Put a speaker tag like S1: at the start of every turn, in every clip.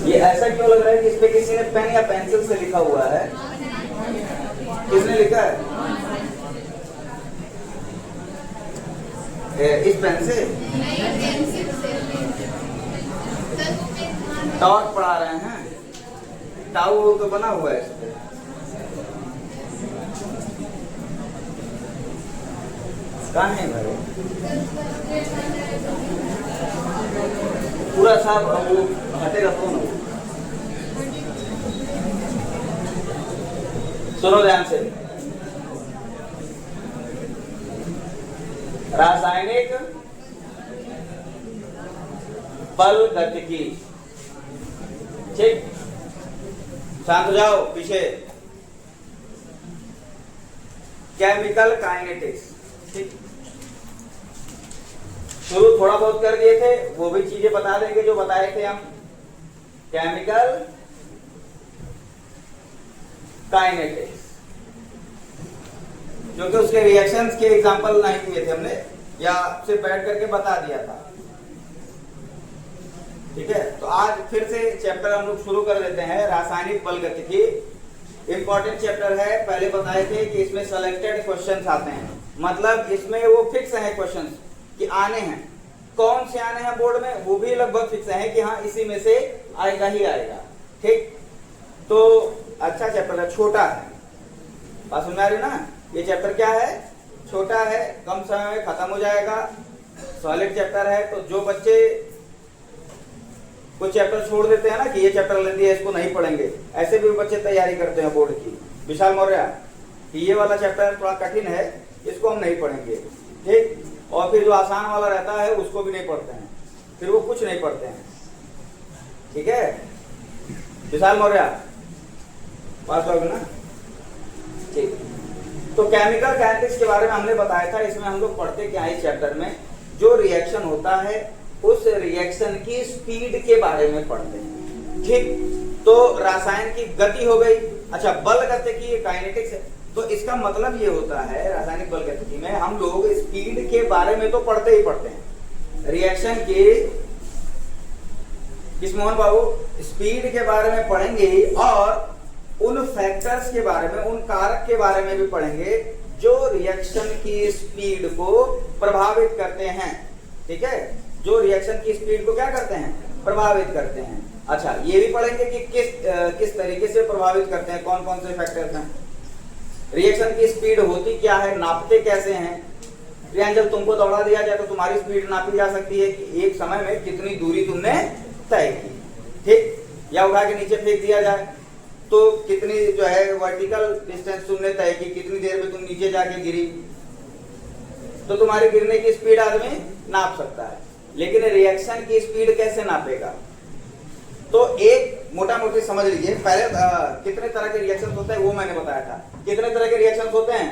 S1: ये ऐसा क्यों लग रहा है कि इस पे किसी ने पेन या पेंसिल से लिखा हुआ है? किसने लिखा है? इस पेन से टॉट पढ़ा रहे हैं, टाउ तो बना हुआ है इस पे। कहाँ है भाई? पूरा साफ वो हटेगा तो ना। सुनो ध्यान से, रासायनिक बल गतिकी। ठीक, शांत हो जाओ पीछे। Chemical kinetics. ठीक, शुरू थोड़ा बहुत कर दिए थे, वो भी चीजें बता देंगे जो बताए थे हम। केमिकल काइनेटिक्स, क्योंकि उसके रिएक्शंस के एग्जांपल नहीं दिए थे हमने, या सिर्फ बैठ करके बता दिया था। ठीक है, तो आज फिर से चैप्टर हम लोग शुरू कर देते हैं, रासायनिक बल गतिकी। इंपॉर्टेंट चैप्टर है, पहले बताए थे कि इसमें सेलेक्टेड क्वेश्चंस आते हैं, मतलब इसमें वो फिक्स है क्वेश्चंस कि आने हैं। कौन से आने हैं बोर्ड में, वो भी लगभग फिक्स है कि हाँ इसी में से आएगा ही आएगा। ठीक, तो अच्छा चैप्टर है, छोटा है, बात समझ आ रही ना? ये चैप्टर क्या है? छोटा है, कम समय में खत्म हो जाएगा, सॉलिड चैप्टर है। तो जो बच्चे कुछ चैप्टर छोड़ देते हैं ना कि ये चैप्टर लेंदी है इसको नहीं पढ़ेंगे, ऐसे भी बच्चे तैयारी करते हैं बोर्ड की। विशाल मौर्य, ये वाला चैप्टर थोड़ा कठिन है, इसको हम नहीं पढ़ेंगे। ठीक, और फिर जो आसान वाला रहता है उसको भी नहीं पढ़ते हैं, फिर वो कुछ नहीं पढ़ते हैं। ठीक है विशाल मौर्य, पास हो ना? ठीक, तो केमिकल काइनेटिक्स के बारे में हमने बताया था। इसमें हम लोग पढ़ते क्या है इस चैप्टर में, जो रिएक्शन होता है उस रिएक्शन की स्पीड के बारे में पढ़ते हैं। ठीक, तो रसायन की गति हो गई। अच्छा, बल गतिकी काइनेटिक्स है, तो इसका मतलब ये होता है रासायनिक बल गतिकी में हम लोग स्पीड के बारे में तो पढ़ते ही पढ़ते हैं। रिएक्शन की किस मोहन बाबू स्पीड के बारे में पढ़ेंगे, और उन फैक्टर्स के बारे में, उन कारक के बारे में भी पढ़ेंगे जो रिएक्शन की स्पीड को प्रभावित करते हैं। ठीक है, जो रिएक्शन की स्पीड को क्या करते हैं? प्रभावित करते हैं। अच्छा, ये भी पढ़ेंगे कि किस तरीके से प्रभावित करते हैं, कौन कौन से फैक्टर्स हैं। रिएक्शन की स्पीड होती क्या है, नापते कैसे हैं। प्रियांजल, तुमको दौड़ा दिया जाए तो तुम्हारी स्पीड नापी जा सकती है कि एक समय में कितनी दूरी तुमने तय की। ठीक, या उठा के नीचे फेंक दिया जाए तो कितनी जो है वर्टिकल डिस्टेंस तुमने तय की, कितनी देर में तुम नीचे जाके गिरी, तो तुम्हारी गिरने की स्पीड आदमी नाप सकता है। लेकिन रिएक्शन की स्पीड कैसे नापेगा? तो एक मोटा मोटी समझ लीजिए। पहले कितने तरह के रिएक्शन होते हैं वो मैंने बताया था। कितने तरह के रिएक्शन होते हैं?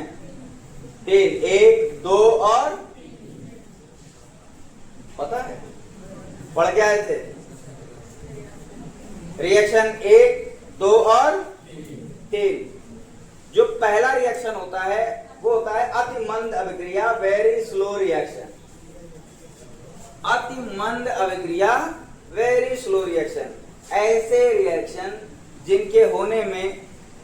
S1: 3, 1, 2 और पता है, पढ़ के आए थे। रिएक्शन 1, 2 और 3। जो पहला रिएक्शन होता है वो होता है अति मंद अभिक्रिया, वेरी स्लो रिएक्शन। अति मंद अभिक्रिया, वेरी स्लो रिएक्शन, ऐसे रिएक्शन जिनके होने में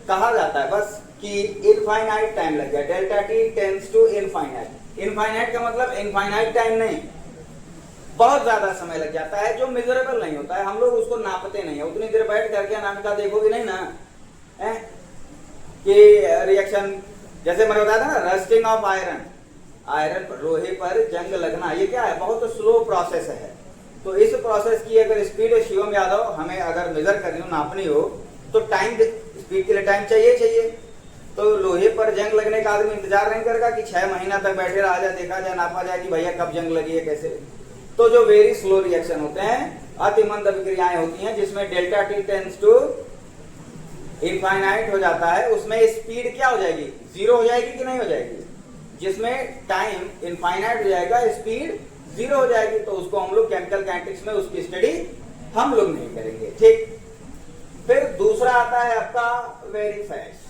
S1: कहा जाता है बस कि इनफाइनाइट टाइम लग गया। Delta T tends to infinite. Infinite का मतलब इनफाइनाइट टाइम नहीं, बहुत ज्यादा समय लग जाता है, जो मेजरेबल नहीं होता है। हम लोग उसको नापते नहीं है। उतनी देर बैठ करके अनामिका देखोगे नहीं ना है कि रिएक्शन, जैसे मैंने बताया था ना, रस्टिंग ऑफ आयरन, आयरन लोहे पर जंग लगना, ये क्या है? बहुत स्लो प्रोसेस है। तो इस प्रोसेस की अगर स्पीड, शिवम यादव, हमें अगर मेजर करनी हो, नापनी हो, तो टाइम, स्पीड के लिए टाइम चाहिए। तो लोहे पर जंग लगने का आदमी इंतजार नहीं करेगा कि 6 महीना तक बैठे रहा जाए, देखा जाए, नापा जाए कि भैया कब जंग लगी है, कैसे। तो जो वेरी स्लो रिएक्शन होते हैं, अति मंद अभिक्रियाएं होती हैं, जिसमें delta T tends to infinite हो जाता है, उसमें स्पीड क्या हो जाएगी? 0 हो जाएगी कि नहीं हो जाएगी? जिसमें टाइम इनफाइनाइट हो जाएगा, स्पीड 0 हो जाएगी। तो उसको हम लोग केमिकल काइनेटिक्स में उसकी स्टडी हम लोग नहीं करेंगे। ठीक, फिर दूसरा आता है आपका वेरी फास्ट।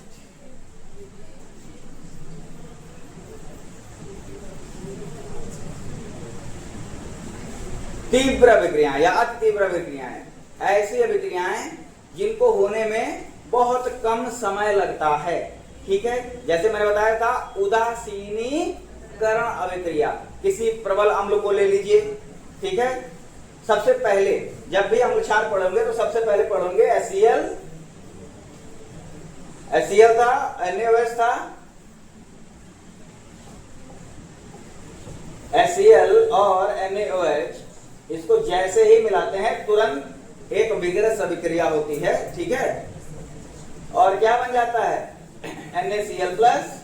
S1: तीव्र अभिक्रियाएं या अति तीव्र अभिक्रियाएं। ऐसी अभिक्रियाएं जिनको होने में बहुत कम समय लगता है। ठीक है, जैसे मैंने बताया था उदासीनीकरण अभिक्रिया। किसी प्रबल अम्ल को ले लीजिए, ठीक है, सबसे पहले जब भी अम्ल क्षार पढ़ोगे तो सबसे पहले पढ़ोगे HCl था, NaOH था, HCl और NaOH, इसको जैसे ही मिलाते हैं तुरंत एक विग्रस अभिक्रिया होती है। ठीक है, और क्या बन जाता है NaCl प्लस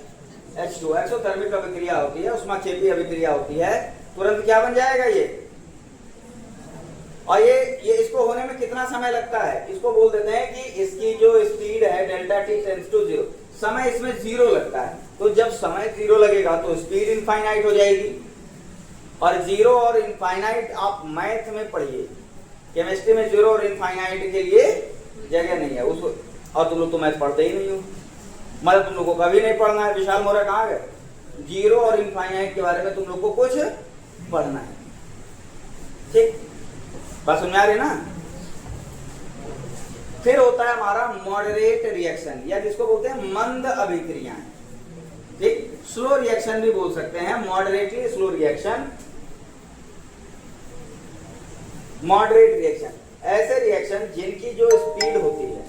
S1: H2, एक्सोथर्मिक अभिक्रिया होती है, उष्माक्षेपी अभिक्रिया होती है। तुरंत क्या बन जाएगा ये, और ये इसको होने में कितना समय लगता है, इसको बोल देते हैं कि इसकी जो स्पीड है डेल्टा टी टेंड्स टू 0, समय इसमें 0 लगता है। तो जब समय 0 लगेगा तो स्पीड इनफाइनाइट हो जाएगी, और 0 और इनफाइनाइट आप मैथ में पढ़िए, केमिस्ट्री में 0 और इनफाइनाइट के लिए जगह नहीं है उसको, और तुम लोग तो मैथ पढ़ते ही नहीं हो, मतलब तुम लोग को कभी नहीं पढ़ना है। विशाल मोरे कहाँ गए, 0 और इनफाइनाइट के बारे में तुम लोग को कुछ पढ़ना है। ठीक, बात समझ आ रही ना। फिर होता है हमारा मॉडरेट रिएक्शन, या जिसको बोलते हैं मंद अभिक्रियाएं। ठीक, स्लो रिएक्शन भी बोल सकते हैं, moderately slow reaction. Moderate reaction ऐसे रिएक्शन जिनकी जो स्पीड होती है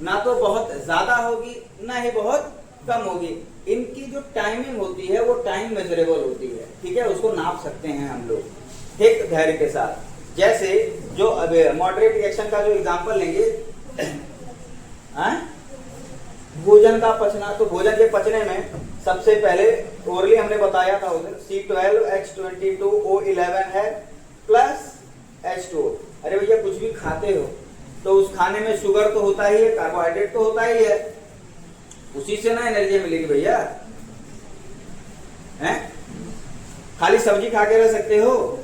S1: ना तो बहुत ज्यादा होगी ना ही बहुत कम होगी, इनकी जो टाइमिंग होती है वो टाइम मेजरेबल होती है। ठीक है, उसको नाप सकते हैं हम लोग ठीक धैर्य के साथ। जैसे जो मॉडरेट रिएक्शन का जो एग्जांपल लेंगे, भोजन का पचना, तो भोजन के पचने में सबसे पहले ओरली हमने बताया था उधर C12H22O11 है प्लस H2O। अरे भैया कुछ भी खाते हो तो उस खाने में शुगर तो होता ही है, कार्बोहाइड्रेट तो होता ही है, उसी से ना एनर्जी मिलेगी भैया। हैं, खाली सब्जी खा के रह सकते हो,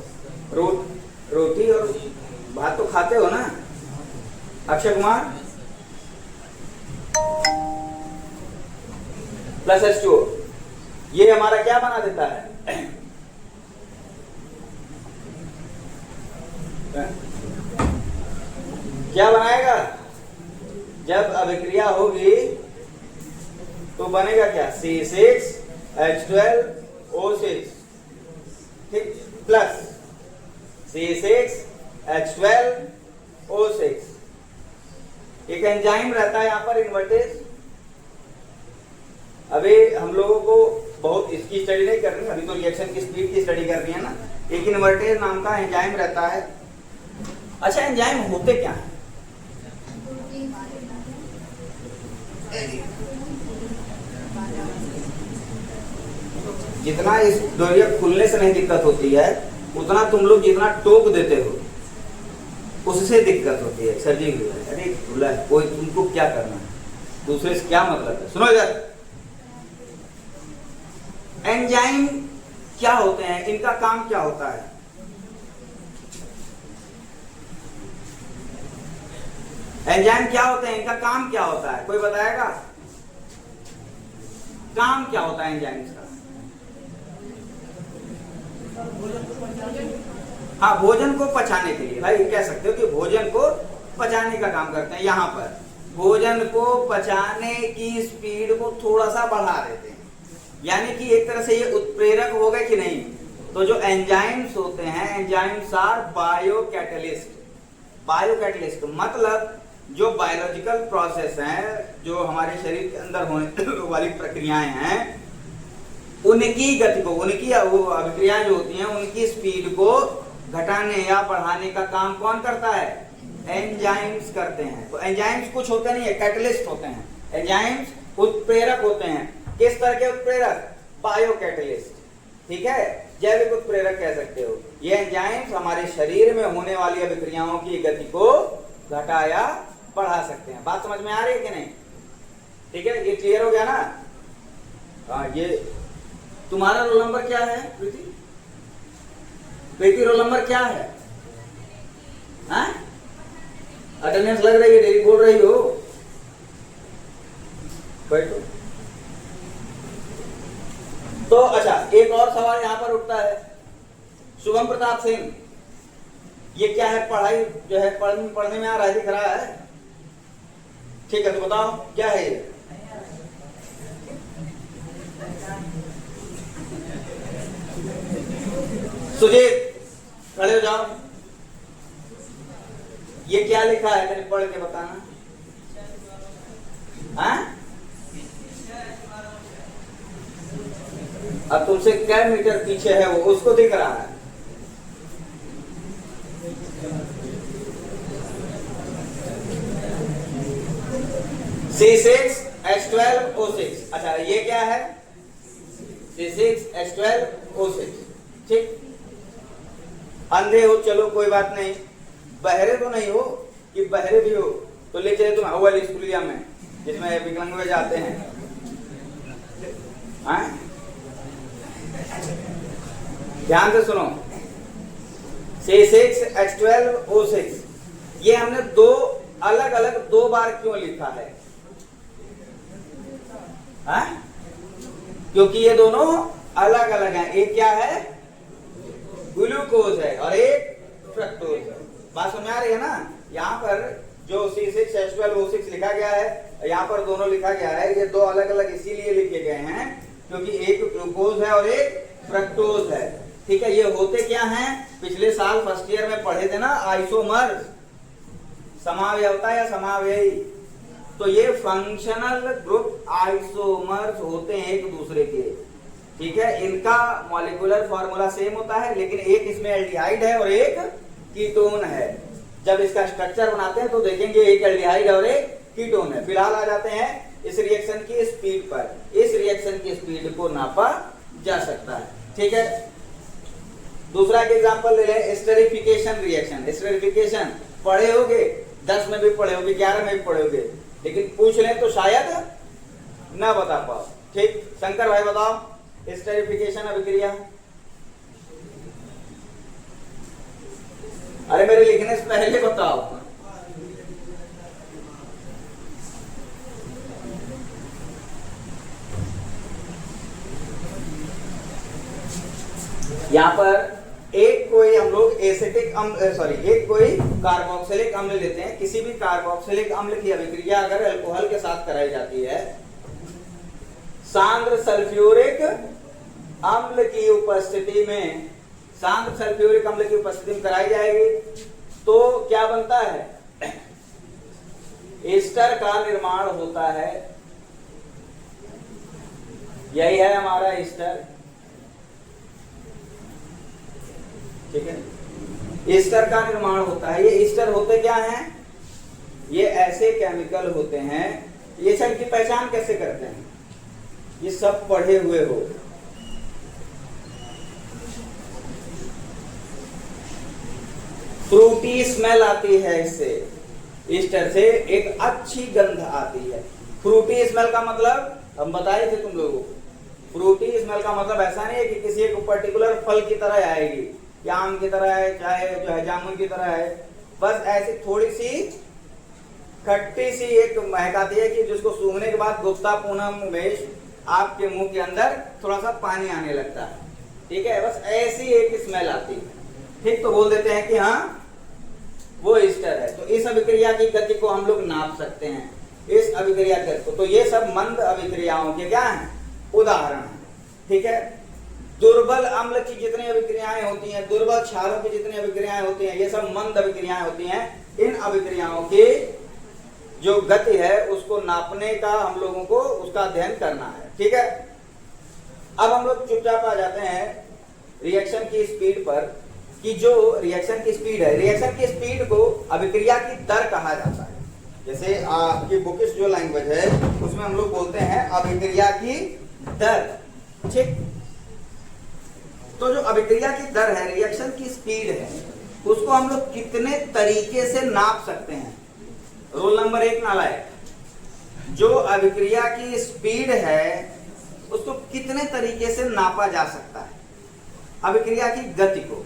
S1: रोटी और भात तो खाते हो ना। अक्षय कुमार प्लस H2O, ये हमारा क्या बना देता है, क्या बनाएगा, जब अभिक्रिया होगी तो बनेगा क्या, C6H12O6, ठीक, प्लस C6H12O6। एक एंजाइम रहता है यहाँ पर इन्वर्टेज। अभी हम लोगों को बहुत इसकी स्टडी नहीं करनी, अभी तो रिएक्शन की स्पीड की स्टडी करनी है ना। एक इन्वर्टेज नाम का एंजाइम रहता है। अच्छा, एंजाइम होते क्या है, जितना इस डोरिया खुलने से नहीं दिक्कत होती है उतना तुम लोग जितना टोक देते हो उससे दिक्कत होती है। सर जी अरे खुला है, कोई तुमको क्या करना है, दूसरे से क्या मतलब है। सुनो इधर, एंजाइम क्या होते हैं, इनका काम क्या होता है। एंजाइम क्या होते हैं, इनका काम क्या होता है, कोई बताएगा, काम क्या होता है एंजाइम्स का। हाँ, भोजन को पचाने के लिए, भाई कह सकते हो कि भोजन को पचाने का काम करते हैं। यहाँ पर भोजन को पचाने की स्पीड को थोड़ा सा बढ़ा देते हैं, यानी कि एक तरह से ये उत्प्रेरक हो गए कि नहीं। तो जो एंजाइम्स होते हैं, एंजाइम्स आर बायोकैटलिस्ट। बायोकैटलिस्ट मतलब जो बायोलॉजिकल प्रोसेस हैं, जो हमारे शरीर के अंदर होने वाली प्रक्रियाएं हैं, उनकी गति को, उनकी अभिक्रियाएं जो होती हैं उनकी स्पीड को घटाने या बढ़ाने का काम कौन करता है, एंजाइम्स करते हैं। तो एंजाइम्स कुछ होते नहीं है, कैटलिस्ट होते हैं। एंजाइम्स उत्प्रेरक होते हैं। किस तरह के उत्प्रेरक, बायोकैटलिस्ट। ठीक है, जैविक उत्प्रेरक कह सकते हो। ये एंजाइम्स हमारे शरीर में होने वाली अभिक्रियाओं की गति को घटा या बढ़ा सकते हैं। बात समझ में आ रही है कि नहीं। ठीक है, ये क्लियर हो गया ना। हाँ, ये तुम्हारा रोल नंबर क्या है प्रीति, प्रीति रोल नंबर क्या है, अटेंडेंस लग रही है, डेली बोल रही हो, बैठो। तो अच्छा, एक और सवाल यहां पर उठता है, शुभम प्रताप सिंह, ये क्या है? पढ़ाई जो है पढ़ने में आ रहा है, दिख रहा है? ठीक है, तो बताओ क्या है ये? सुजीत खड़े हो जाओ। ये क्या लिखा है? मैंने पढ़ के बताना। हाँ? अब तुमसे क्या मीटर पीछे है वो, उसको दिख रहा है? C6H12O6। अच्छा, ये क्या है? C6H12O6। ठीक, अंधे हो चलो कोई बात नहीं, बहरे तो नहीं हो कि बहरे भी हो तो ले चले तुम अव्वल स्कूलिया में जिसमें विकलांग में जाते हैं। ध्यान से सुनो, C6H12O6 ये हमने दो अलग अलग दो बार क्यों लिखा है? क्योंकि ये दोनों अलग अलग हैं। एक क्या है? ग्लूकोज है और एक फ्रक्टोज है। बात समझ आ रही है ना? यहाँ पर जो C6H12O6 लिखा गया है, यहाँ पर दोनों लिखा गया है, ये दो अलग अलग इसीलिए लिखे गए हैं क्योंकि एक ग्लूकोज है और एक फ्रक्टोज है। ठीक है, ये होते क्या हैं? पिछले साल फर्स्ट ईयर में पढ़े थे ना, आइसोमर्स, समावयवता या समावयवी। तो ये फंक्शनल ग्रुप आइसोमर्स होते हैं एक दूसरे के। ठीक है, इनका मॉलिक्यूलर फॉर्मूला सेम होता है, लेकिन एक इसमें एल्डिहाइड है और एक कीटोन है। जब इसका स्ट्रक्चर बनाते हैं तो देखेंगे एक एल्डिहाइड और एक कीटोन है। फिलहाल आ जाते हैं इस रिएक्शन की स्पीड पर। इस रिएक्शन की स्पीड को नापा जा सकता है। ठीक है, दूसरा एग्जांपल ले लें, एस्टेरिफिकेशन रिएक्शन। एस्टेरिफिकेशन पढ़े होगे, 10 में भी पढ़े होगे, 11 में भी पढ़े होगे, लेकिन पूछ लें तो शायद ना बता पाओ। ठीक, शंकर भाई बताओ एस्टेरिफिकेशन अभिक्रिया। अरे मेरे लिखने से पहले बताओ। यहां पर एक कोई हम लोग एसिटिक अम्ल एक कोई कार्बोक्सिलिक अम्ल लेते हैं। किसी भी कार्बोक्सिलिक अम्ल की अभिक्रिया अगर अल्कोहल के साथ कराई जाती है, सांद्र सल्फ्यूरिक अम्ल की उपस्थिति में, सांद्र सल्फ्यूरिक अम्ल की उपस्थिति में कराई जाएगी तो क्या बनता है? एस्टर का निर्माण होता है। यही है हमारा एस्टर। ठीक है, एस्टर का निर्माण होता है। ये एस्टर होते क्या हैं? ये ऐसे केमिकल होते हैं, ये सब की पहचान कैसे करते हैं? ये सब पढ़े हुए हो। फ्रूटी स्मेल आती है इससे, एस्टर से एक अच्छी गंध आती है। फ्रूटी स्मेल का मतलब हम बताए थे तुम लोगों को। फ्रूटी स्मेल का मतलब ऐसा नहीं है कि किसी एक पर्टिकुलर फल की तरह आएगी, या आम की तरह है, चाहे जो है जामुन की तरह है। बस ऐसी थोड़ी सी खट्टी सी एक महक आती है कि जिसको सूंघने के बाद गुप्ता पूनम उमेश आपके मुंह के अंदर थोड़ा सा पानी आने लगता है। ठीक है, बस ऐसी एक स्मेल आती है। ठीक, तो बोल देते हैं कि हाँ वो एस्टर है। तो इस अभिक्रिया की गति को हम लोग नाप सकते हैं, इस अभिक्रिया गति को। तो ये सब मंद अभिक्रियाओं के क्या है? उदाहरण है। ठीक है, दुर्बल अम्ल की जितनी अभिक्रियाएं होती हैं, दुर्बल क्षारों की जितनी अभिक्रियाएं होती हैं, ये सब मंद अभिक्रियाएं होती हैं। इन अभिक्रियाओं की जो गति है उसको नापने का हम लोगों को उसका अध्ययन करना है। ठीक है, अब हम लोग चुपचाप आ जाते हैं रिएक्शन की स्पीड पर, कि जो रिएक्शन की स्पीड है, रिएक्शन की स्पीड को अभिक्रिया की दर कहा जाता है। जैसे आपकी बुकिश जो लैंग्वेज है उसमें हम लोग बोलते हैं अभिक्रिया की दर। ठीक, तो जो अभिक्रिया की दर है, रिएक्शन की स्पीड है, उसको हम लोग कितने तरीके से नाप सकते हैं? रोल नंबर 1 नालायक, जो अभिक्रिया की स्पीड है उसको कितने तरीके से नापा जा सकता है? अभिक्रिया की गति को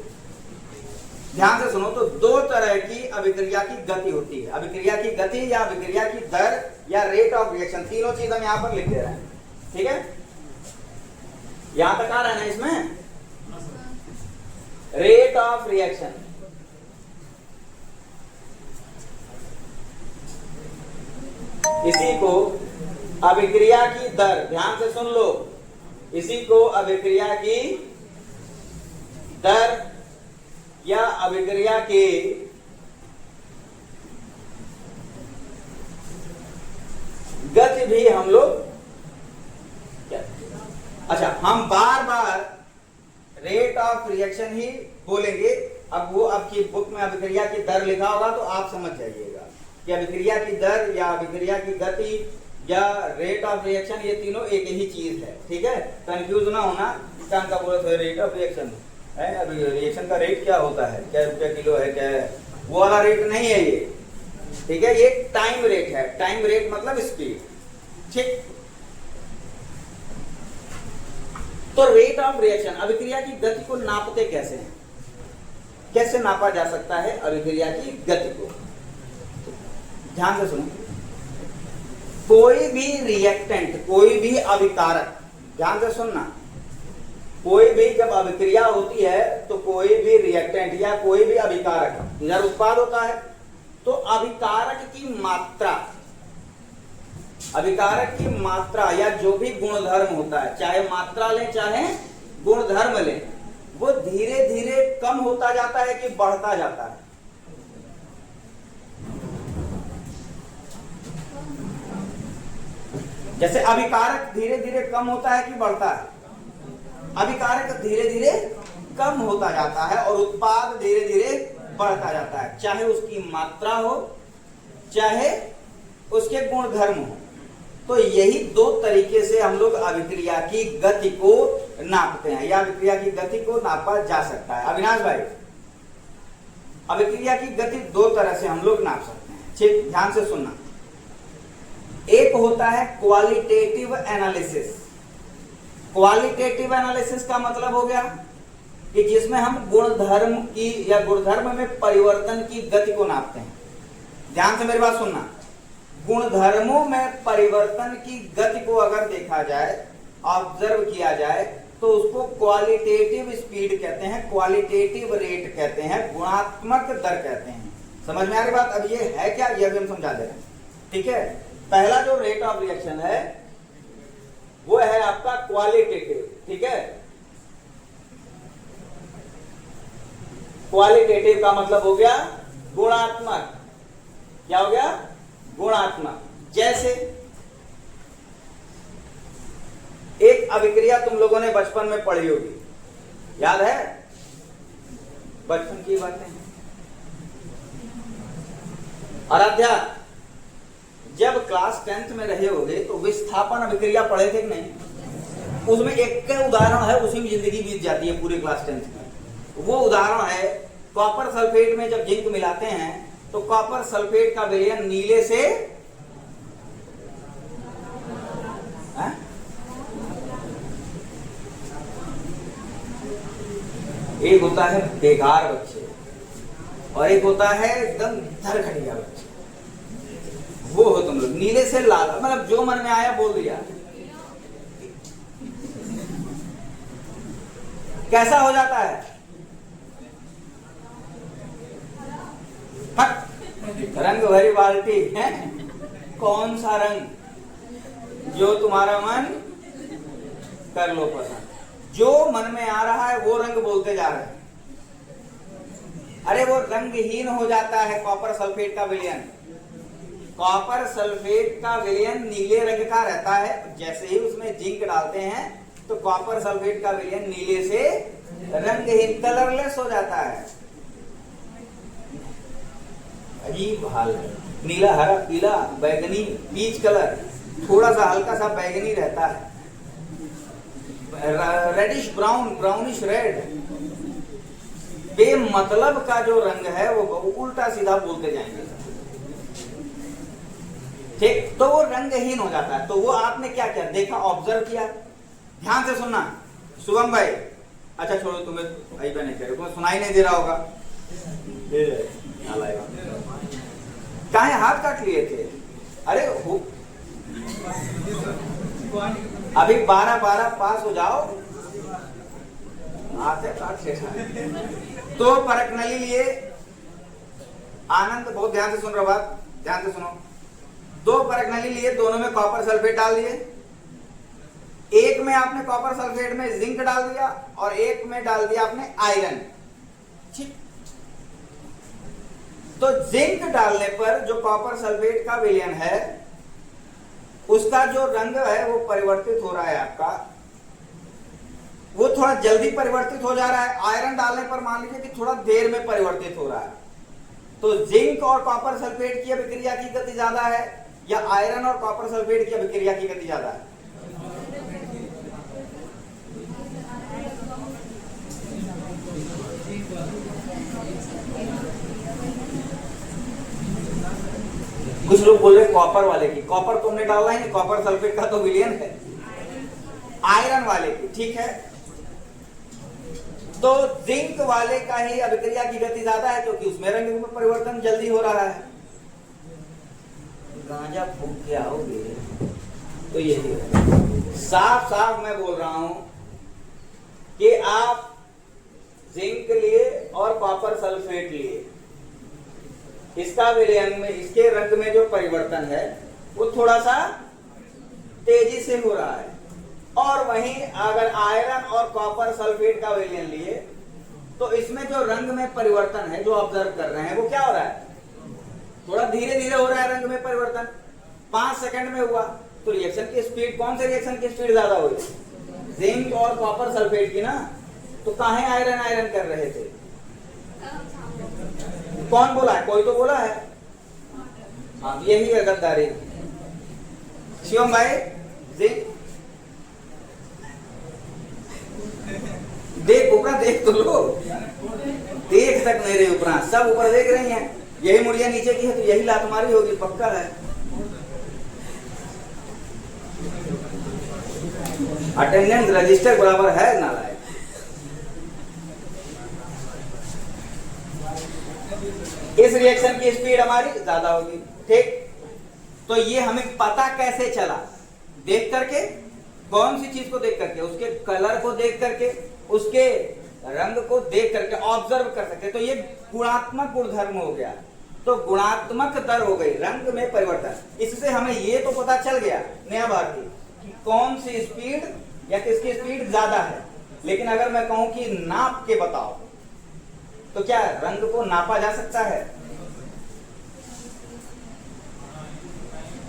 S1: ध्यान से सुनो। तो दो तरह की अभिक्रिया की गति होती है, अभिक्रिया की गति या अभिक्रिया की दर या रेट ऑफ रिएक्शन। तीनों चीज हम यहां पर लिख दे रहे हैं। ठीक है, यहां तक आ रहा है ना? इसमें रेट ऑफ रिएक्शन, इसी को अभिक्रिया की दर, ध्यान से सुन लो, इसी को अभिक्रिया की दर या अभिक्रिया की गति भी हम लोग, अच्छा हम बार बार रेट ऑफ रिएक्शन ही बोलेंगे। अब वो आपकी बुक में अभिक्रिया की दर लिखा होगा तो आप समझ जाइएगा कि अभिक्रिया की दर या अभिक्रिया की गति या रेट ऑफ रिएक्शन, ये तीनों एक ही चीज है, ठीक है। कंफ्यूज ना होना, का बोला था रेट ऑफ रिएक्शन है, अभी रिएक्शन का रेट क्या होता है, क्या रुपया किलो है, क्या है, वो वाला रेट नहीं है ये, ठीक है। ये टाइम रेट है, टाइम रेट मतलब स्पीड, ठीक। तो रेट ऑफ रिएक्शन, अभिक्रिया की गति को नापते कैसे हैं, कैसे नापा जा सकता है अभिक्रिया की गति को, ध्यान से सुनो। कोई भी रिएक्टेंट, कोई भी अभिकारक, ध्यान से सुनना, कोई भी जब अभिक्रिया होती है तो कोई भी रिएक्टेंट या कोई भी अभिकारक इधर उत्पाद होता है, तो अभिकारक की मात्रा, अभिकारक की मात्रा या जो भी गुणधर्म होता है, चाहे मात्रा लें चाहे गुणधर्म लें, वो धीरे धीरे कम होता जाता है कि बढ़ता जाता है। जैसे अभिकारक धीरे धीरे कम होता है कि बढ़ता है, अभिकारक धीरे धीरे कम होता जाता है और उत्पाद धीरे धीरे बढ़ता जाता है, चाहे उसकी मात्रा हो चाहे उसके गुणधर्म हो। तो यही दो तरीके से हम लोग अभिक्रिया की गति को नापते हैं या अभिक्रिया की गति को नापा जा सकता है। अविनाश भाई, अभिक्रिया की गति दो तरह से हम लोग नाप सकते हैं, ठीक, ध्यान से सुनना। एक होता है क्वालिटेटिव एनालिसिस। क्वालिटेटिव एनालिसिस का मतलब हो गया कि जिसमें हम गुणधर्म की या गुणधर्म में परिवर्तन की गति को नापते हैं। ध्यान से मेरी बात सुनना, गुणधर्मों में परिवर्तन की गति को अगर देखा जाए, ऑब्जर्व किया जाए, तो उसको क्वालिटेटिव स्पीड कहते हैं, क्वालिटेटिव रेट कहते हैं, गुणात्मक दर कहते हैं। समझ में आ रही बात? अब ये है क्या, ये भी हम समझा दे रहे हैं, ठीक है। पहला जो रेट ऑफ रिएक्शन है वो है आपका क्वालिटेटिव, ठीक है। क्वालिटेटिव का मतलब हो गया गुणात्मक। क्या हो गया? गुणात्मक। जैसे एक अभिक्रिया तुम लोगों ने बचपन में पढ़ी होगी, याद है? बचपन की बातें। आराध्या, जब क्लास 10th में रहे होगे तो विस्थापन अभिक्रिया पढ़े थे कि नहीं? उसमें एक उदाहरण है, उसी में जिंदगी बीत जाती है पूरे क्लास 10th में। वो उदाहरण है कॉपर सल्फेट में जब जिंक मिलाते हैं तो कॉपर सल्फेट का विलयन नीले से एक होता है बेकार बच्चे और एक होता है एकदम धरखड़िया बच्चे। वो हो तुम लोग, नीले से लाल, मतलब जो मन में आया बोल दिया। कैसा हो जाता है? रंग भरी बाल्टी है, कौन सा रंग? जो तुम्हारा मन कर लो पसंद। जो मन में आ रहा है वो रंग बोलते जा रहे हैं। अरे वो रंगहीन हो जाता है कॉपर सल्फेट का विलयन। कॉपर सल्फेट का विलयन नीले रंग का रहता है। जैसे ही उसमें जिंक डालते हैं तो कॉपर सल्फेट का विलयन नीले से रंगहीन, कलरलेस हो जाता है। अजीब हाल है। नीला, हरा, पीला, बैगनी, पीच कलर, थोड़ा सा हल्का सा बैगनी रहता है, रेडिश ब्राउन, ब्राउनिश रेड। बेमतलब का जो रंग है वो उल्टा सीधा बोलते जाएंगे, ठीक। तो वो रंगहीन हो जाता है। तो वो आपने क्या किया, देखा, ऑब्जर्व किया। ध्यान से सुनना शुभम भाई। अच्छा छोड़ो, तुम्हें नहीं कह रहे, तुम्हें सुनाई नहीं दे रहा होगा। काहे हाथ काट लिए थे? अरे हो, अभी 12 पास हो जाओ, आते काट ले। तो परखनली लिए आनंद, बहुत ध्यान से सुन रहा बात, ध्यान से सुनो। दो परख नली लिए, दोनों में कॉपर सल्फेट डाल दिए। एक में आपने कॉपर सल्फेट में जिंक डाल दिया और एक में डाल दिया आपने आयरन। ठीक, तो जिंक डालने पर जो कॉपर सल्फेट का विलयन है उसका जो रंग है वो परिवर्तित हो रहा है आपका, वो थोड़ा जल्दी परिवर्तित हो जा रहा है। आयरन डालने पर मान लीजिए कि थोड़ा देर में परिवर्तित हो रहा है। तो जिंक और कॉपर सल्फेट की अभिक्रिया की गति ज्यादा है या आयरन और कॉपर सल्फेट की अभिक्रिया की गति ज्यादा है? कुछ लोग बोल रहे कॉपर वाले की, कॉपर तुमने डाला ही नहीं, कॉपर सल्फेट का तो विलयन है। आयरन वाले की, ठीक है। तो जिंक वाले का ही अभिक्रिया की गति ज्यादा है क्योंकि उसमें रंग में परिवर्तन जल्दी हो रहा है। गांजा फूक के आओगे तो यही है। साफ साफ मैं बोल रहा हूं कि आप जिंक लिए और कॉपर सल्फेट लिए, इसका विलयन में, इसके रंग में जो परिवर्तन है वो थोड़ा सा तेजी से हो रहा है। और वहीं अगर आयरन और कॉपर सल्फेट का विलयन लिए तो इसमें जो रंग में परिवर्तन है जो ऑब्जर्व कर रहे हैं वो क्या हो रहा है? थोड़ा धीरे धीरे हो रहा है रंग में परिवर्तन। 5 सेकंड में हुआ तो रिएक्शन की स्पीड, कौन से रिएक्शन की स्पीड ज्यादा हुई? जिंक और कॉपर सल्फेट की ना। तो काहे आयरन आयरन कर रहे थे? कौन बोला है? कोई तो बोला है। हाँ, यही है गद्दारी। शिवम भाई, जिंक देख, ऊपर देख तो लो, देख तक नहीं रहे, ऊपर सब ऊपर देख रही हैं। यही मुड़िया नीचे की है तो यही लात मारी होगी, पक्का है। अटेंडेंस रजिस्टर बराबर है नालायक। इस रिएक्शन की स्पीड हमारी ज्यादा होगी, ठीक। तो ये हमें पता कैसे चला? देख करके, कौन सी चीज को देख करके? उसके कलर को देख करके, उसके रंग को देख करके ऑब्जर्व कर सकते। तो ये गुणात्मक गुणधर्म हो गया। तो गुणात्मक दर हो गई, रंग में परिवर्तन। इससे हमें ये तो पता चल गया नया बात कि कौन सी स्पीड या किसकी स्पीड ज्यादा है। लेकिन अगर मैं कहूं कि नाप के बताओ तो क्या रंग को नापा जा सकता है?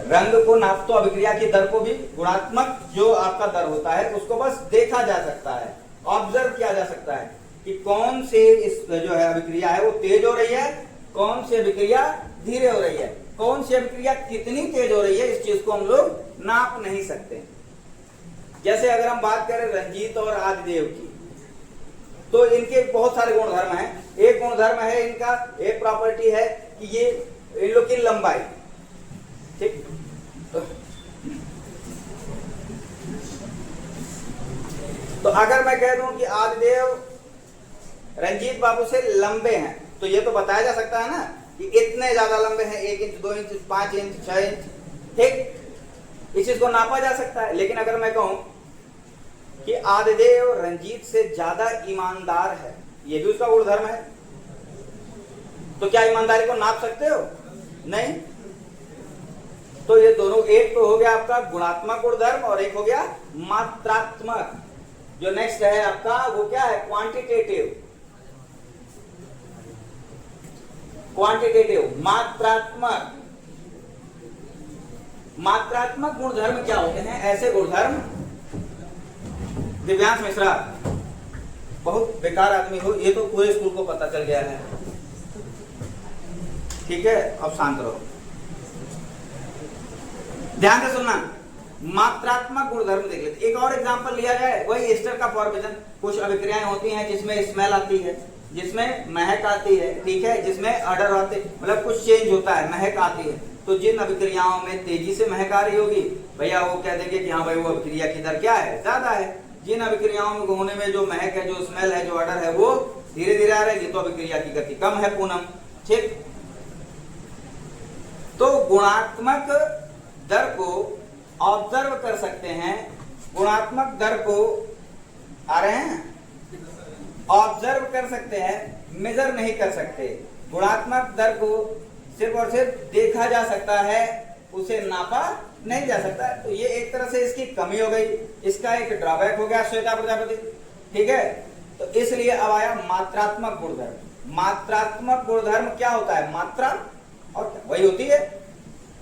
S1: रंग को नाप तो अभिक्रिया की दर को भी, गुणात्मक जो आपका दर होता है उसको बस देखा जा सकता है, ऑब्जर्व किया जा सकता है कि कौन से इस जो है अभिक्रिया है वो तेज हो रही है, कौन सी अभिक्रिया धीरे हो रही है, कौन सी अभिक्रिया कितनी तेज हो रही है। इस चीज को हम लोग नाप नहीं सकते। जैसे अगर हम बात करें रंजीत और आदिदेव की, तो इनके बहुत सारे गुणधर्म हैं। एक गुणधर्म है इनका, एक प्रॉपर्टी है कि ये इन लोग की लंबाई, ठीक। तो अगर मैं कह दूं कि आदिदेव रंजीत बाबू से लंबे हैं तो ये तो बताया जा सकता है ना कि इतने ज्यादा लंबे हैं, 1 इंच, 2 इंच, 5 इंच, 6 इंच, ठीक। इस चीज को नापा जा सकता है। लेकिन अगर मैं कहूं कि आदिदेव रंजीत से ज्यादा ईमानदार है, ये भी उसका गुणधर्म है, तो क्या ईमानदारी को नाप सकते हो? नहीं। तो ये दोनों, एक तो हो गया आपका गुणात्मक गुणधर्म और एक हो गया मात्रात्मक। जो नेक्स्ट है आपका वो क्या है? क्वांटिटेटिव। क्वांटिटेटिव, मात्रात्मक। मात्रात्मक गुणधर्म क्या होते हैं? ऐसे गुणधर्म, दिव्यांश मिश्रा बहुत बेकार आदमी हो, ये तो पूरे स्कूल को पता चल गया है, ठीक है। अब शांत रहो, ध्यान से सुनना। मात्रात्मक गुणधर्म देख लेते। एक और एग्जांपल लिया जाए, वही एस्टर का फॉर्मेशन। कुछ अभिक्रियाएं होती हैं जिसमें स्मेल आती है, जिसमें महक आती है, ठीक है, जिसमें ऑर्डर आते, मतलब कुछ चेंज होता है, महक आती है। तो जिन अभिक्रियाओं में तेजी से महक आ रही होगी भैया वो कह देंगे कि हाँ भाई वो अभिक्रिया की दर क्या है? ज्यादा है। जिन अभिक्रियाओं में होने में जो महक है, जो स्मेल है, जो ऑर्डर है, वो धीरे धीरे आ रही है, तो अभिक्रिया की गति कम है, पूनम, ठीक। तो गुणात्मक दर को ऑब्जर्व कर सकते हैं, गुणात्मक दर को, आ रहे हैं, ऑब्जर्व कर सकते हैं, मेजर नहीं कर सकते। गुणात्मक दर को सिर्फ और सिर्फ देखा जा सकता है, उसे नापा नहीं जा सकता। तो ये एक तरह से इसकी कमी हो गई, इसका एक ड्रॉबैक हो गया श्वेता प्रजापति। ठीक है, तो इसलिए अब आया मात्रात्मक गुणधर्म। मात्रात्मक गुणधर्म क्या होता है? मात्रा और क्या वही होती है।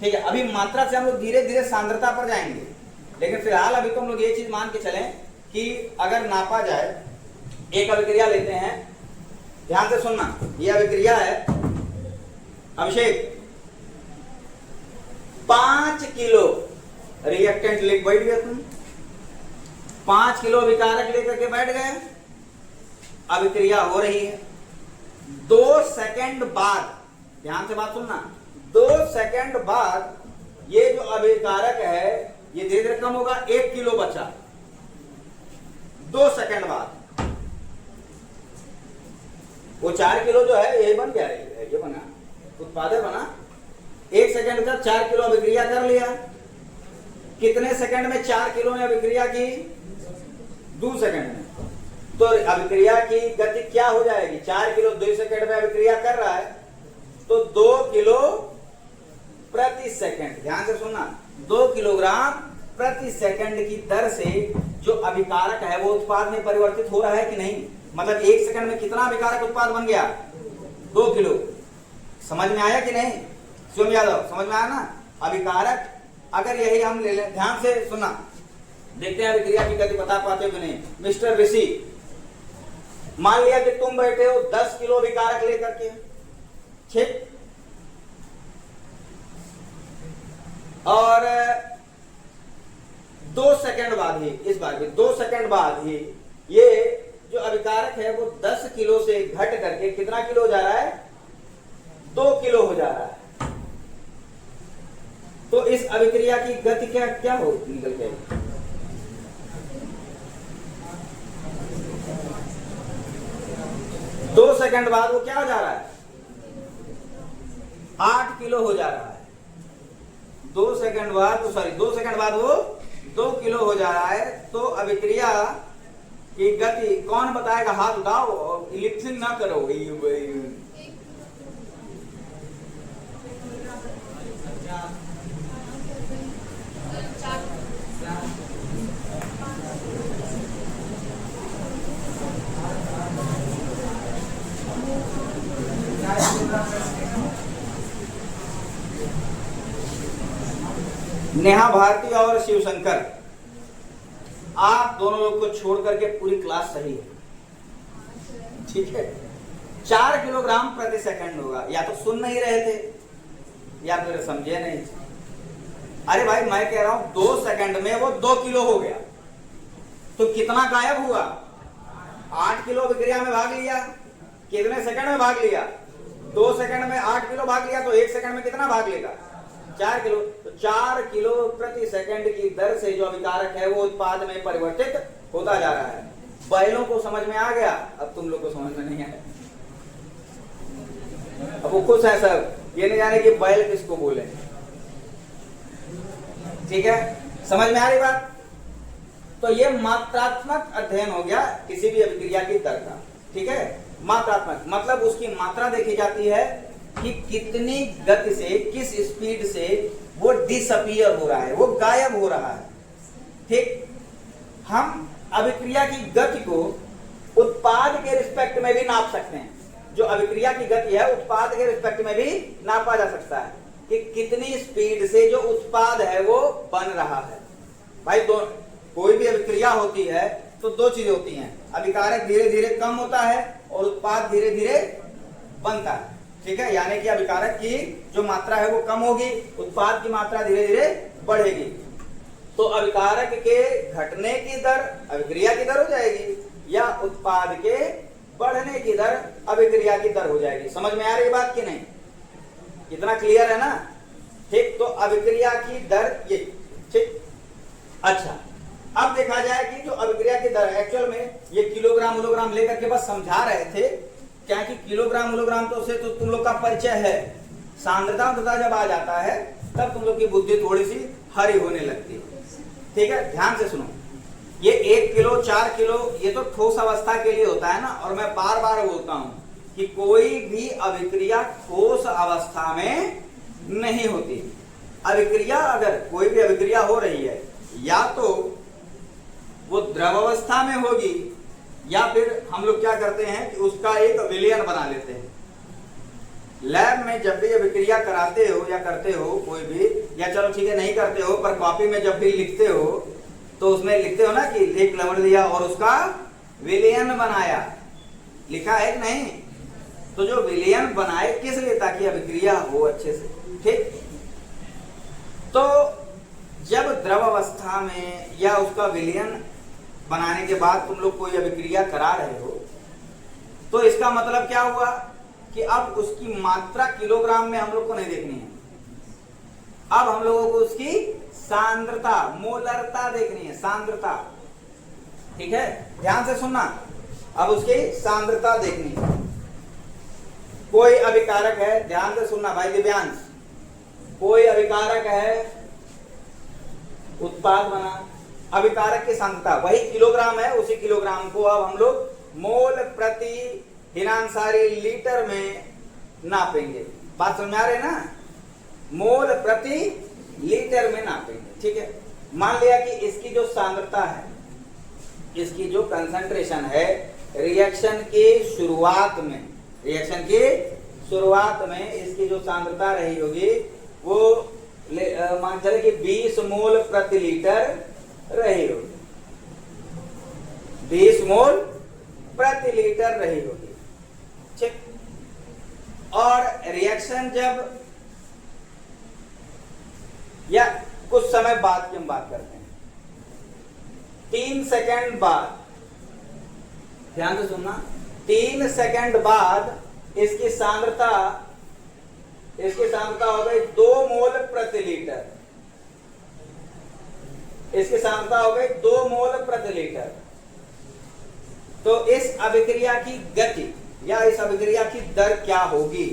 S1: ठीक है, अभी मात्रा से हम लोग धीरे धीरे सांद्रता पर जाएंगे, लेकिन फिलहाल अभी तो हम लोग ये चीज मान के चलें कि अगर नापा जाए, एक अभिक्रिया लेते हैं, ध्यान से सुनना, ये अभिक्रिया है अभिषेक, 5 किलो रिएक्टेंट लेके बैठ गए तुम, 5 किलो विकारक लेकर के बैठ गए, अभिक्रिया हो रही है। 2 सेकंड बाद, ध्यान से बात सुनना, 2 सेकंड बाद ये जो अभिकारक है ये धीरे धीरे कम होगा, 1 किलो बचा। 2 सेकंड बाद वो 4 किलो जो है ये बन गया, ये बना, उत्पादक बना। 1 सेकंड का 4 किलो अभिक्रिया कर लिया। कितने सेकंड में 4 किलो ने अभिक्रिया की? 2 सेकंड में। तो अभिक्रिया की गति क्या हो जाएगी? 4 किलो 2 सेकंड में अभिक्रिया कर रहा है, तो 2 किलो प्रति सेकंड, ध्यान से सुनना, 2 किलोग्राम प्रति सेकंड की दर से जो अभिकारक है वो उत्पाद में परिवर्तित हो रहा है कि नहीं? मतलब 1 सेकंड में कितना अभिकारक उत्पाद बन गया? 2 किलो। समझ में आया कि नहीं शिवम यादव? समझ में आया ना? अभिकारक अगर यही हम ले लें, ध्यान से सुनना, देखते हैं अभिक्रिया की गति बता पाते हो कि नहीं। मिस्टर ऋषि, मान लिया कि तुम बैठे हो 10 किलो अभिकारक लेकर के, ठीक, और 2 सेकंड बाद ही, इस बार भी 2 सेकंड बाद ही ये जो अभिकारक है वो 10 किलो से घट करके कितना किलो हो जा रहा है? 2 किलो हो जा रहा है। तो इस अभिक्रिया की गति क्या क्या हो निकल के? 2 सेकंड बाद वो क्या हो जा रहा है? 8 किलो हो जा रहा है। 2 सेकंड बाद, सॉरी 2 सेकंड बाद वो 2 किलो हो जा रहा है। तो अभिक्रिया की गति कौन बताएगा? हाथ उठाओ, लिप्सिंग ना करो। नेहा भारती और शिवशंकर, आप दोनों लोग को छोड़ करके पूरी क्लास सही है, ठीक है। 4 किलोग्राम प्रति सेकंड होगा। या तो सुन नहीं रहे थे या फिर समझे नहीं। अरे भाई मैं कह रहा हूं 2 सेकंड में वो 2 किलो हो गया, तो कितना गायब हुआ? 8 किलो अभिक्रिया में भाग लिया। कितने सेकंड में भाग लिया? 2 सेकंड में 8 किलो भाग लिया, तो 1 सेकंड में कितना भाग लेगा? 4 किलो। तो 4 किलो प्रति सेकंड की दर से जो अभिकारक है वो उत्पाद में परिवर्तित होता जा रहा है। बैलों को समझ में आ गया, अब तुम लोग को समझ में नहीं आया। अब वो खुश है सब, ये नहीं जाने कि बैल किसको बोले। ठीक है, समझ में आ रही बात? तो ये मात्रात्मक अध्ययन हो गया किसी भी अभिक्रिया की दर का। ठीक है, मात्रात्मक मतलब उसकी मात्रा देखी जाती है कि कितनी गति से, किस स्पीड से वो डिसअपीयर हो रहा है, वो गायब हो रहा है। ठीक, हम अभिक्रिया की गति को उत्पाद के रिस्पेक्ट में भी नाप सकते हैं। जो अभिक्रिया की गति है उत्पाद के रिस्पेक्ट में भी नापा जा सकता है कि कितनी स्पीड से जो उत्पाद है वो बन रहा है। भाई कोई भी अभिक्रिया होती है तो 2 चीजें होती हैं, अभिकारक धीरे धीरे कम होता है और उत्पाद धीरे धीरे बनता है। ठीक है, यानी कि अभिकारक की जो मात्रा है वो कम होगी, उत्पाद की मात्रा धीरे धीरे बढ़ेगी। तो अभिकारक के घटने की दर अभिक्रिया की दर हो जाएगी, या उत्पाद के बढ़ने की दर अभिक्रिया की दर हो जाएगी। समझ में आ रही बात कि नहीं? इतना क्लियर है ना? ठीक, तो अभिक्रिया की दर ये। ठीक, अच्छा, अब देखा जाए कि जो अभिक्रिया की दर एक्चुअल में ये किलोग्राम मोलोग्राम लेकर के बस समझा रहे थे, क्या कि किलोग्राम मोलोग्राम तो से तो तुम लोग का परिचय है। सांद्रता जब आ जाता है तब तुम लोग की बुद्धि थोड़ी सी हरी होने लगती है। ठीक है, ध्यान से सुनो, ये 1 किलो 4 किलो ये तो ठोस अवस्था के लिए होता है ना। और मैं बार बार बोलता हूं कि कोई भी अभिक्रिया ठोस अवस्था में नहीं होती। अभिक्रिया, अगर कोई भी अभिक्रिया हो रही है, या तो वो द्रव अवस्था में होगी, या फिर हम लोग क्या करते हैं कि उसका एक विलयन बना लेते हैं। लैब में जब भी अभिक्रिया कराते हो या करते हो कोई भी, या चलो ठीक है नहीं करते हो, पर कॉपी में जब भी लिखते हो तो उसमें लिखते हो ना कि एक लवण लिया और उसका विलयन बनाया, लिखा है कि नहीं? तो जो विलयन बनाए किस लिए? ताकि अभिक्रिया हो अच्छे से, ठीक। तो जब द्रव अवस्था में या उसका विलयन बनाने के बाद तुम लोग कोई अभिक्रिया करा रहे हो, तो इसका मतलब क्या हुआ कि अब उसकी मात्रा किलोग्राम में हम लोग को नहीं देखनी है, अब हम लोगों को उसकी सांद्रता, मोलरता देखनी है, सांद्रता, ठीक है, ध्यान से सुनना। अब उसकी सांद्रता देखनी है। कोई अभिकारक है, ध्यान से सुनना भाई दिव्यांश, कोई अभिकारक है, उत्पाद बना, अभिकारक की सांद्रता वही किलोग्राम है, उसी किलोग्राम को अब हम लोग मोल प्रति हिनांसारी लीटर में नापेंगे। बात समझ आ रहे ना? मोल प्रति लीटर में नापेंगे, ठीक है। मान लिया कि इसकी जो सांद्रता है, इसकी जो कंसंट्रेशन है रिएक्शन के शुरुआत में, रिएक्शन के शुरुआत में इसकी जो सांद्रता रही होगी वो मान चले कि 20 मोल प्रति लीटर रही होगी, 20 मोल प्रति लीटर रही होगी, ठीक। और रिएक्शन जब, या कुछ समय बाद की हम बात करते हैं, 3 सेकंड बाद, ध्यान से सुनना, 3 सेकंड बाद इसकी सांद्रता हो गई 2 मोल प्रति लीटर, इसकी सांद्रता हो गई 2 मोल प्रति लीटर। तो इस अभिक्रिया की गति या इस अभिक्रिया की दर क्या होगी?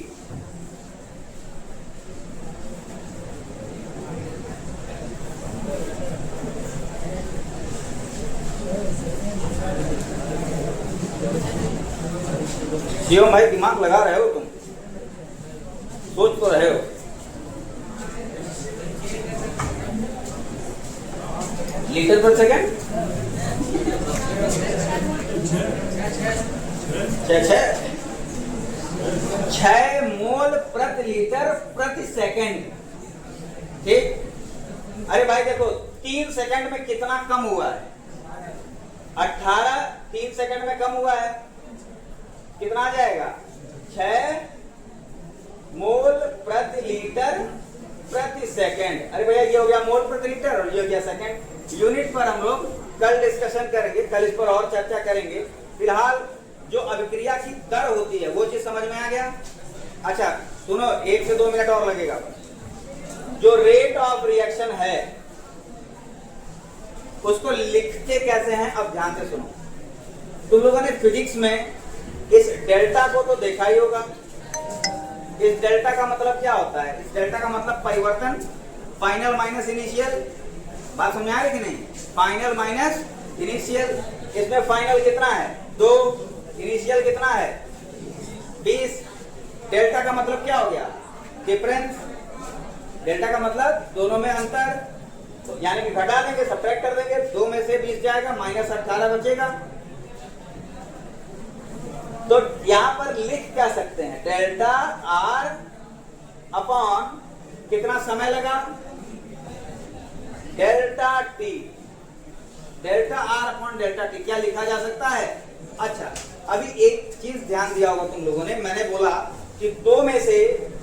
S1: शिवम भाई दिमाग लगा रहे हो तुम, सोच तो रहे हो। लीटर पर सेकंड, 6 मोल प्रति लीटर प्रति सेकंड, ठीक। अरे भाई देखो 3 सेकंड में कितना कम हुआ है? 18 3 सेकंड में कम हुआ है, कितना आ जाएगा? 6 मोल प्रति लीटर प्रति सेकंड। अरे भैया ये हो गया मोल प्रति लीटर और ये हो गया सेकंड। यूनिट पर हम लोग कल डिस्कशन करेंगे, कल इस पर और चर्चा करेंगे। फिलहाल जो अभिक्रिया की दर होती है वो चीज समझ में आ गया? अच्छा सुनो, 1 से 2 मिनट और लगेगा। जो रेट ऑफ रिएक्शन है उसको लिखते कैसे हैं, अब ध्यान से सुनो। तुम लोगों ने फिजिक्स में इस डेल्टा को तो देखा ही होगा। इस डेल्टा का मतलब क्या होता है? इस डेल्टा का मतलब परिवर्तन, फाइनल माइनस इनिशियल। बात समझ आ रही कि नहीं? Final minus initial. इसमें फाइनल कितना है? 2, इनिशियल कितना है? 20। डेल्टा का मतलब क्या हो गया? डिफरेंस। डेल्टा का मतलब दोनों में अंतर, यानी कि घटा देंगे, सब्ट्रैक्ट कर देंगे, 2 में से 20 जाएगा, -18 बचेगा। तो यहां पर लिख क्या सकते हैं? डेल्टा आर अपॉन कितना समय लगा? Delta T. Delta R upon delta T क्या लिखा जा सकता है? अच्छा अभी एक चीज ध्यान दिया होगा तुम लोगों ने, मैंने बोला कि 2 में से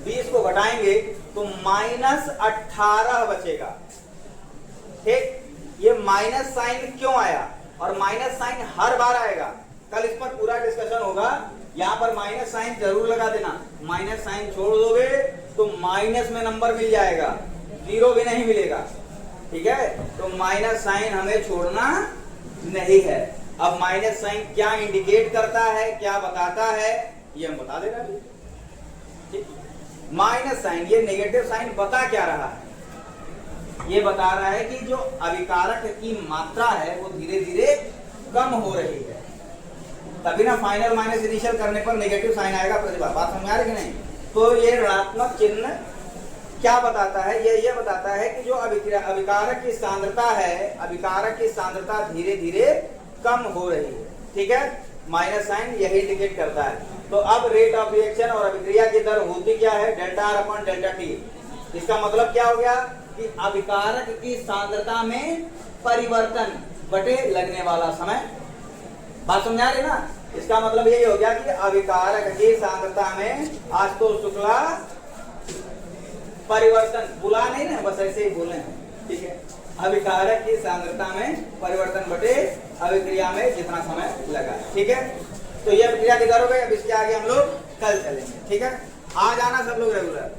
S1: 20 को घटाएंगे तो -18 बचेगा, ठीक। ये माइनस साइन क्यों आया? और माइनस साइन हर बार आएगा, कल इस पर पूरा डिस्कशन होगा। यहाँ पर माइनस साइन जरूर लगा देना, माइनस साइन छोड़ दोगे तो माइनस में नंबर मिल जाएगा, 0 भी नहीं मिलेगा, ठीक है। तो माइनस साइन हमें छोड़ना नहीं है। अब माइनस साइन क्या इंडिकेट करता है, क्या बताता है, ये हम बता देना, ठीक। माइनस साइन, ये नेगेटिव साइन बता क्या रहा है? ये बता रहा है कि जो अभिकारक की मात्रा है वो धीरे धीरे कम हो रही है, तभी ना फाइनल माइनस इनिशियल करने पर नेगेटिव साइन आएगा प्रतिभा। बात समझ आ रही कि नहीं? तो ये ऋणात्मक चिन्ह क्या बताता है, ये बताता है कि जो अभिकारक की सांद्रता है, अभिकारक की सांद्रता धीरे धीरे कम हो रही है। ठीक है, माइनस साइन यही इंडिकेट करता है। तो अब रेट ऑफ रिएक्शन और अभिक्रिया की दर होती क्या है, delta R upon delta T. इसका मतलब क्या हो गया कि अभिकारक की सांद्रता में परिवर्तन बटे लगने वाला समय। बात समझा रहे ना? इसका मतलब यही हो गया कि अभिकारक की सांद्रता में आशुतोष शुक्ला परिवर्तन, बुला नहीं ना, बस ऐसे ही बोले। ठीक है, अभिकारक की सांद्रता में परिवर्तन बटे अभिक्रिया में जितना समय लगा। ठीक है, तो ये अभिक्रिया की दर हो गई। अब इसके आगे हम लोग कल चलेंगे। ठीक है, आ जाना सब लोग रेगुलर।